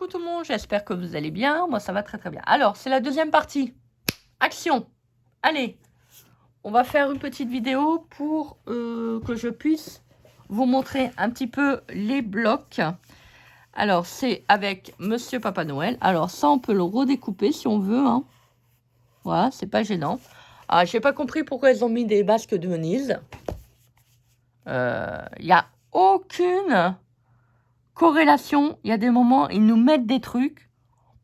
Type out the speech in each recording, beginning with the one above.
Coucou tout le monde, j'espère que vous allez bien. Moi, ça va très très bien. Alors, c'est la deuxième partie. Action. Allez, on va faire une petite vidéo pour que je puisse vous montrer un petit peu les blocs. Alors, c'est avec Monsieur Papa Noël. Alors, ça, on peut le redécouper si on veut. Hein. Voilà, c'est pas gênant. Ah, j'ai pas compris pourquoi ils ont mis des basques de Venise. Il n'y a aucune corrélation. Il y a des moments, ils nous mettent des trucs.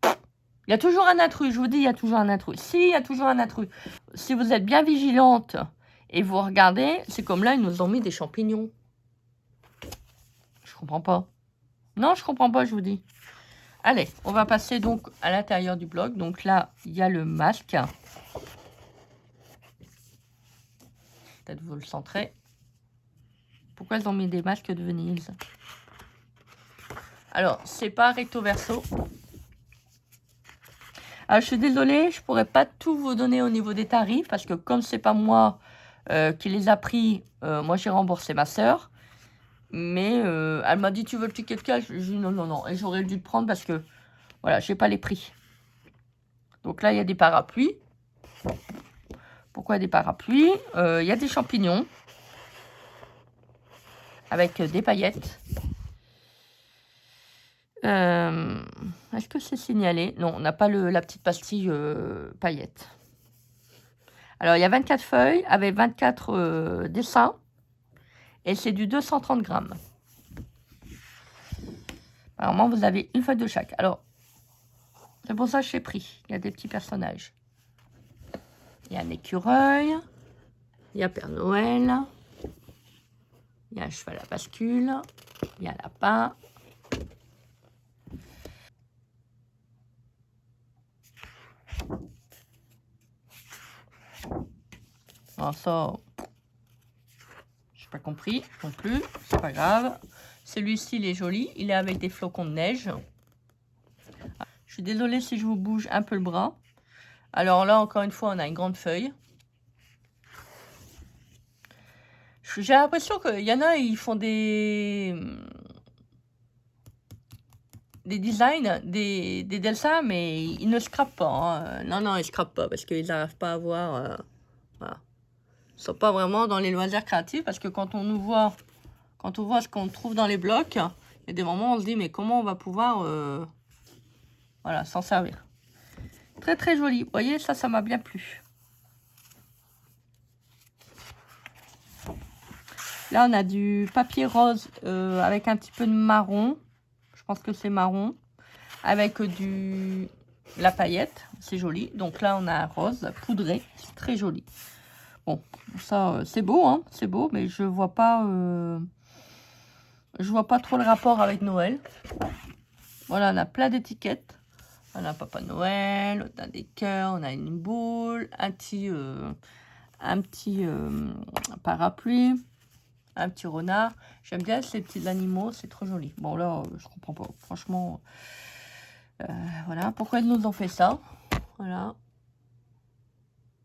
Il y a toujours un intrus, je vous dis, il y a toujours un intrus. Si, il y a toujours un intrus. Si vous êtes bien vigilante et vous regardez, c'est comme là, ils nous ont mis des champignons. Je comprends pas. Non, je comprends pas, je vous dis. Allez, on va passer donc à l'intérieur du bloc. Donc là, il y a le masque. Peut-être vous le centrez. Pourquoi ils ont mis des masques de Venise? Alors, c'est pas recto verso. Alors, je suis désolée, je pourrais pas tout vous donner au niveau des tarifs parce que comme c'est pas moi qui les a pris, moi j'ai remboursé ma soeur. Mais elle m'a dit, tu veux le ticket de cash? Je dis non, non, non. Et j'aurais dû le prendre parce que, voilà, j'ai pas les prix. Donc là, il y a des parapluies. Pourquoi des parapluies? Il y a des champignons avec des paillettes. Est-ce que c'est signalé? Non, on n'a pas la petite pastille paillettes. Alors, il y a 24 feuilles avec 24 dessins. Et c'est du 230 grammes. Alors, moi, vous avez une feuille de chaque. Alors, c'est pour ça que j'ai pris. Il y a des petits personnages. Il y a un écureuil. Il y a Père Noël. Il y a un cheval à bascule. Il y a un lapin. Alors ça, j'ai pas compris non plus. C'est pas grave. Celui-ci, il est joli. Il est avec des flocons de neige. Je suis désolée si je vous bouge un peu le bras. Alors là, encore une fois, on a une grande feuille. J'ai l'impression qu'il y en a, ils font des designs, des dessins, mais ils ne scrapent pas. Hein. Non, non, ils ne scrapent pas parce qu'ils n'arrivent pas à voir. Voilà. Ils ne sont pas vraiment dans les loisirs créatifs parce que quand on nous voit, quand on voit ce qu'on trouve dans les blocs, il y a des moments où on se dit, mais comment on va pouvoir voilà, s'en servir. Très, très joli. Vous voyez, ça m'a bien plu. Là, on a du papier rose avec un petit peu de marron. Je pense que c'est marron. Avec la paillette. C'est joli. Donc là, on a un rose poudré. C'est très joli. Bon, ça, c'est beau, hein. C'est beau, mais je vois pas trop le rapport avec Noël. Voilà, on a plein d'étiquettes. On a Papa Noël, on a des cœurs, on a une boule, un petit parapluie. Un petit renard. J'aime bien ces petits animaux, c'est trop joli. Bon, là, je comprends pas. Franchement, voilà. Pourquoi ils nous ont fait ça? Voilà.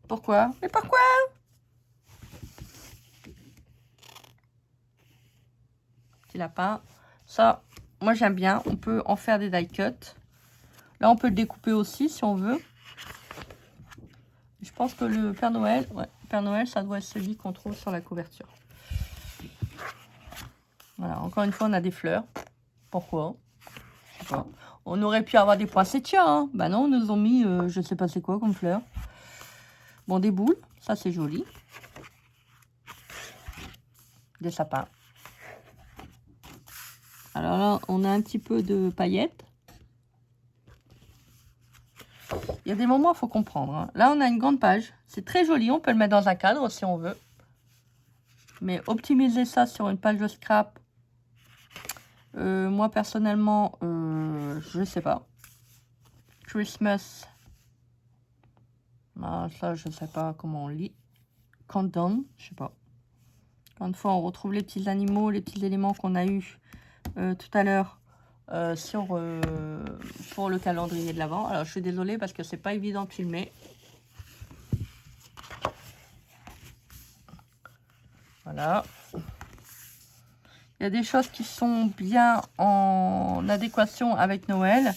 Pourquoi? Mais pourquoi? Petit lapin. Ça, moi, j'aime bien. On peut en faire des die cuts. Là, on peut le découper aussi, si on veut. Je pense que le Père Noël, ouais, Père Noël, ça doit être celui qu'on trouve sur la couverture. Voilà, encore une fois, on a des fleurs. Pourquoi? Je sais pas. On aurait pu avoir des poinsettias, hein. Bah non, ils nous ont mis, je sais pas c'est quoi comme fleurs. Bon, des boules, ça c'est joli. Des sapins. Alors là, on a un petit peu de paillettes. Il y a des moments, il faut comprendre. Hein. Là, on a une grande page. C'est très joli, on peut le mettre dans un cadre si on veut. Mais optimiser ça sur une page de scrap, moi personnellement, je sais pas. Christmas. Ah, ça, je sais pas comment on lit. Countdown, je sais pas. Encore une fois, on retrouve les petits animaux, les petits éléments qu'on a eu tout à l'heure pour le calendrier de l'Avent. Alors, je suis désolée parce que c'est pas évident de filmer. Voilà. Il y y a des choses qui sont bien en adéquation avec Noël.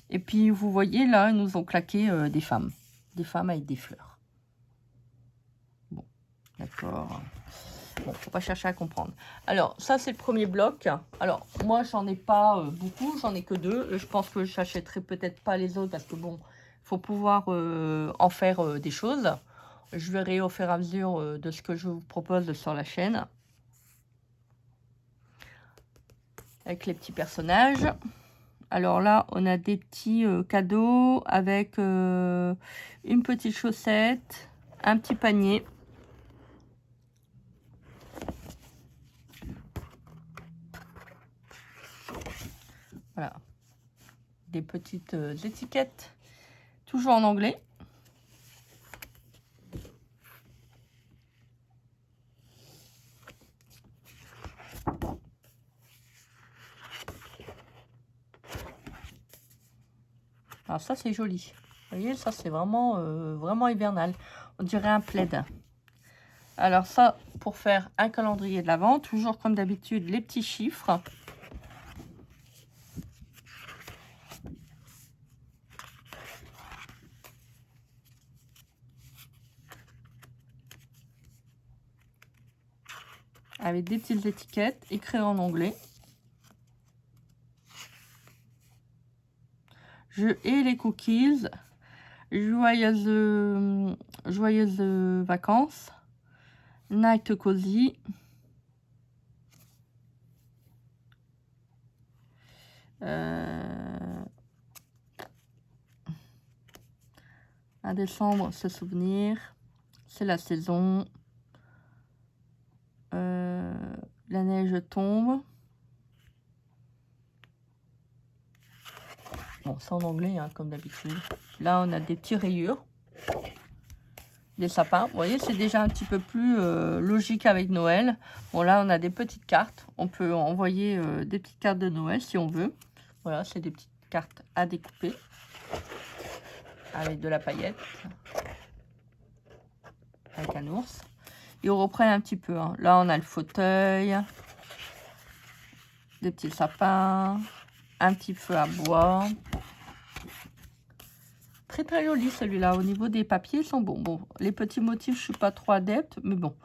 Et puis, vous voyez, là, ils nous ont claqué des femmes. Des femmes avec des fleurs. Bon, d'accord. Bon, faut pas chercher à comprendre. Alors, ça, c'est le premier bloc. Alors, moi, j'en ai pas beaucoup. J'en ai que 2. Je pense que j'achèterai peut-être pas les autres parce que, bon, faut pouvoir en faire des choses. Je verrai au fur et à mesure de ce que je vous propose sur la chaîne. Avec les petits personnages. Alors là, on a des petits cadeaux avec une petite chaussette, un petit panier. Voilà. Des petites étiquettes, toujours en anglais. Alors ça, c'est joli. Vous voyez, ça, c'est vraiment, vraiment hivernal. On dirait un plaid. Alors ça, pour faire un calendrier de l'Avent, toujours comme d'habitude, les petits chiffres. Avec des petites étiquettes écrites en anglais. Je hais les cookies. Joyeuses vacances. Night cozy. À décembre, se souvenir. C'est la saison. La neige tombe. Bon, c'est en anglais, hein, comme d'habitude. Là, on a des petites rayures. Des sapins. Vous voyez, c'est déjà un petit peu plus logique avec Noël. Bon, là, on a des petites cartes. On peut envoyer des petites cartes de Noël si on veut. Voilà, c'est des petites cartes à découper. Avec de la paillette. Avec un ours. Et on reprend un petit peu. Hein. Là, on a le fauteuil. Des petits sapins. Un petit feu à bois. Très très joli celui-là. Au niveau des papiers, ils sont bons. Bon, les petits motifs, je suis pas trop adepte, mais bon.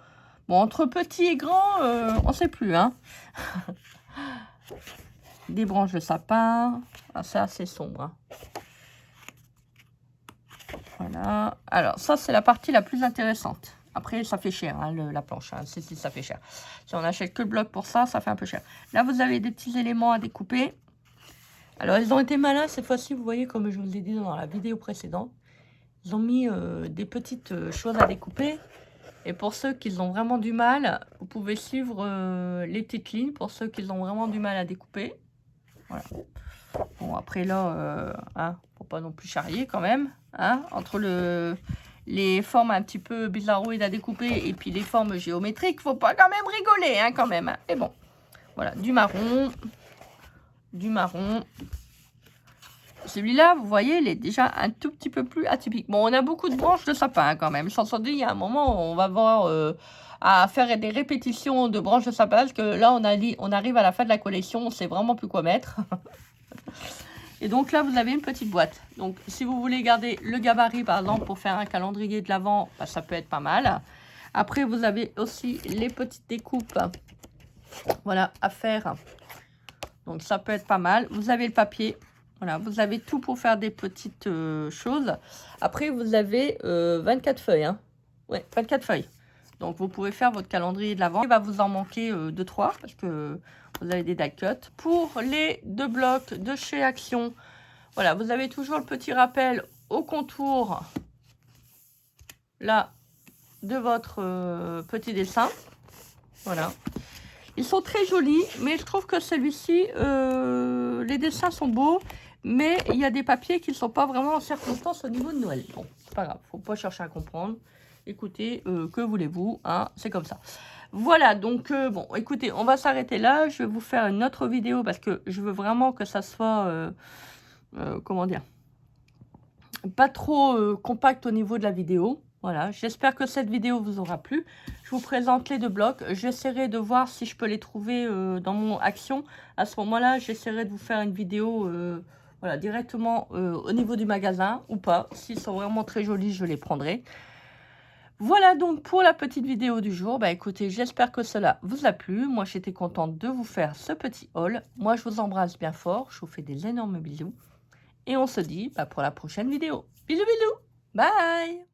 Bon, entre petits et grands, on sait plus, hein. Des branches de sapin. Ah, c'est assez sombre. Hein. Voilà. Alors, ça, c'est la partie la plus intéressante. Après, ça fait cher, hein, la planche. Hein. Si, ça fait cher. Si on achète que le bloc pour ça, ça fait un peu cher. Là, vous avez des petits éléments à découper. Alors, ils ont été malins cette fois-ci, vous voyez, comme je vous l'ai dit dans la vidéo précédente. Ils ont mis des petites choses à découper. Et pour ceux qui ont vraiment du mal, vous pouvez suivre les petites lignes pour ceux qui ont vraiment du mal à découper. Voilà. Bon, après là, hein, faut pas non plus charrier quand même. Hein, entre les formes un petit peu bizarroïdes à découper et puis les formes géométriques, faut pas quand même rigoler, hein, quand même. Hein. Mais bon, voilà, du marron. Du marron. Celui-là, vous voyez, il est déjà un tout petit peu plus atypique. Bon, on a beaucoup de branches de sapin hein, quand même. Sans dire, il y a un moment où on va voir à faire des répétitions de branches de sapin. Parce que là, on arrive à la fin de la collection, on sait vraiment plus quoi mettre. Et donc là, vous avez une petite boîte. Donc, si vous voulez garder le gabarit, par exemple, pour faire un calendrier de l'Avent, bah, ça peut être pas mal. Après, vous avez aussi les petites découpes, voilà, à faire. Donc, ça peut être pas mal. Vous avez le papier. Voilà, vous avez tout pour faire des petites choses. Après, vous avez 24 feuilles. Hein. Ouais, 24 feuilles. Donc, vous pouvez faire votre calendrier de l'Avent. Il va vous en manquer 2-3 parce que vous avez des die cuts. Pour les 2 blocs de chez Action, voilà, vous avez toujours le petit rappel au contour, là, de votre petit dessin. Voilà. Ils sont très jolis, mais je trouve que celui-ci, les dessins sont beaux. Mais il y a des papiers qui ne sont pas vraiment en circonstance au niveau de Noël. Bon, c'est pas grave, faut pas chercher à comprendre. Écoutez, que voulez-vous, hein, c'est comme ça. Voilà, donc, bon, écoutez, on va s'arrêter là. Je vais vous faire une autre vidéo parce que je veux vraiment que ça soit, comment dire, pas trop compact au niveau de la vidéo. Voilà, j'espère que cette vidéo vous aura plu. Je vous présente les 2 blocs. J'essaierai de voir si je peux les trouver dans mon Action. À ce moment-là, j'essaierai de vous faire une vidéo voilà, directement au niveau du magasin ou pas. S'ils sont vraiment très jolis, je les prendrai. Voilà donc pour la petite vidéo du jour. Bah écoutez, j'espère que cela vous a plu. Moi, j'étais contente de vous faire ce petit haul. Moi, je vous embrasse bien fort. Je vous fais des énormes bisous. Et on se dit pour la prochaine vidéo. Bisous, bisous. Bye.